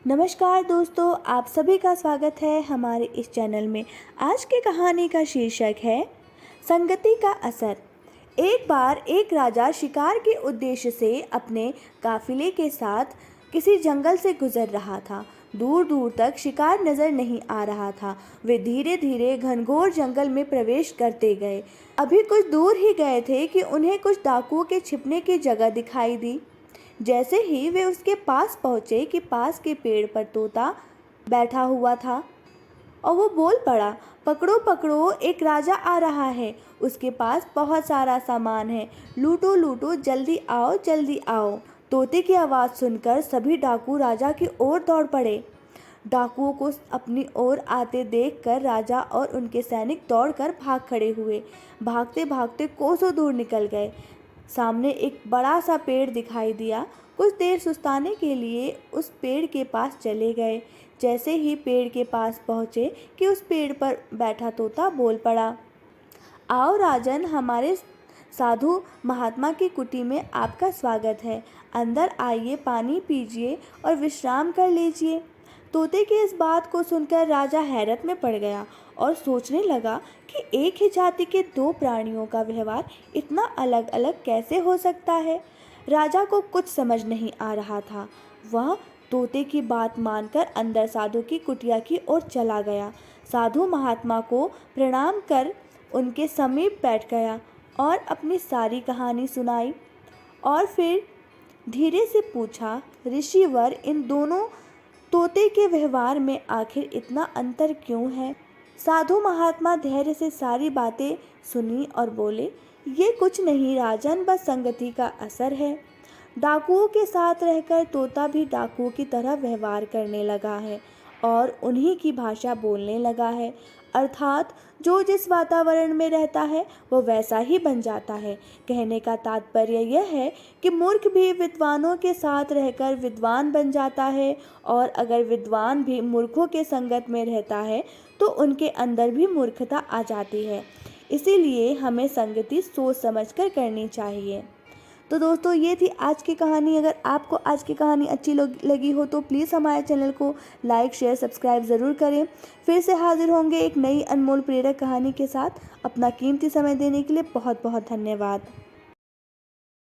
नमस्कार दोस्तों, आप सभी का स्वागत है हमारे इस चैनल में। आज की कहानी का शीर्षक है संगति का असर। एक बार एक राजा शिकार के उद्देश्य से अपने काफिले के साथ किसी जंगल से गुजर रहा था। दूर दूर तक शिकार नजर नहीं आ रहा था। वे धीरे धीरे घनघोर जंगल में प्रवेश करते गए। अभी कुछ दूर ही गए थे कि उन्हें कुछ डाकुओं के छिपने की जगह दिखाई दी। जैसे ही वे उसके पास पहुंचे कि पास के पेड़ पर तोता बैठा हुआ था और वो बोल पड़ा, पकड़ो पकड़ो, एक राजा आ रहा है। उसके पास बहुत सारा सामान है, लूटो लूटो, जल्दी आओ जल्दी आओ। तोते की आवाज़ सुनकर सभी डाकू राजा की ओर दौड़ पड़े। डाकुओं को अपनी ओर आते देखकर राजा और उनके सैनिक दौड़कर भाग खड़े हुए। भागते भागते कोसों दूर निकल गए। सामने एक बड़ा सा पेड़ दिखाई दिया। कुछ देर सुस्ताने के लिए उस पेड़ के पास चले गए। जैसे ही पेड़ के पास पहुँचे कि उस पेड़ पर बैठा तोता बोल पड़ा, आओ राजन, हमारे साधु महात्मा की कुटी में आपका स्वागत है। अंदर आइए, पानी पीजिए और विश्राम कर लीजिए। तोते की इस बात को सुनकर राजा हैरत में पड़ गया और सोचने लगा कि एक ही जाति के दो प्राणियों का व्यवहार इतना अलग अलग कैसे हो सकता है। राजा को कुछ समझ नहीं आ रहा था। वह तोते की बात मानकर अंदर साधु की कुटिया की ओर चला गया। साधु महात्मा को प्रणाम कर उनके समीप बैठ गया और अपनी सारी कहानी सुनाई और फिर धीरे से पूछा, ऋषिवर, इन दोनों तोते के व्यवहार में आखिर इतना अंतर क्यों है? साधु महात्मा धैर्य से सारी बातें सुनी और बोले, ये कुछ नहीं राजन, बस संगति का असर है। डाकुओं के साथ रहकर तोता भी डाकुओं की तरह व्यवहार करने लगा है और उन्हीं की भाषा बोलने लगा है। अर्थात जो जिस वातावरण में रहता है वो वैसा ही बन जाता है। कहने का तात्पर्य यह है कि मूर्ख भी विद्वानों के साथ रहकर विद्वान बन जाता है और अगर विद्वान भी मूर्खों के संगत में रहता है तो उनके अंदर भी मूर्खता आ जाती है। इसीलिए हमें संगति सोच समझकर करनी चाहिए। तो दोस्तों, ये थी आज की कहानी। अगर आपको आज की कहानी अच्छी लगी हो तो प्लीज़ हमारे चैनल को लाइक शेयर सब्सक्राइब ज़रूर करें। फिर से हाजिर होंगे एक नई अनमोल प्रेरक कहानी के साथ। अपना कीमती समय देने के लिए बहुत बहुत धन्यवाद।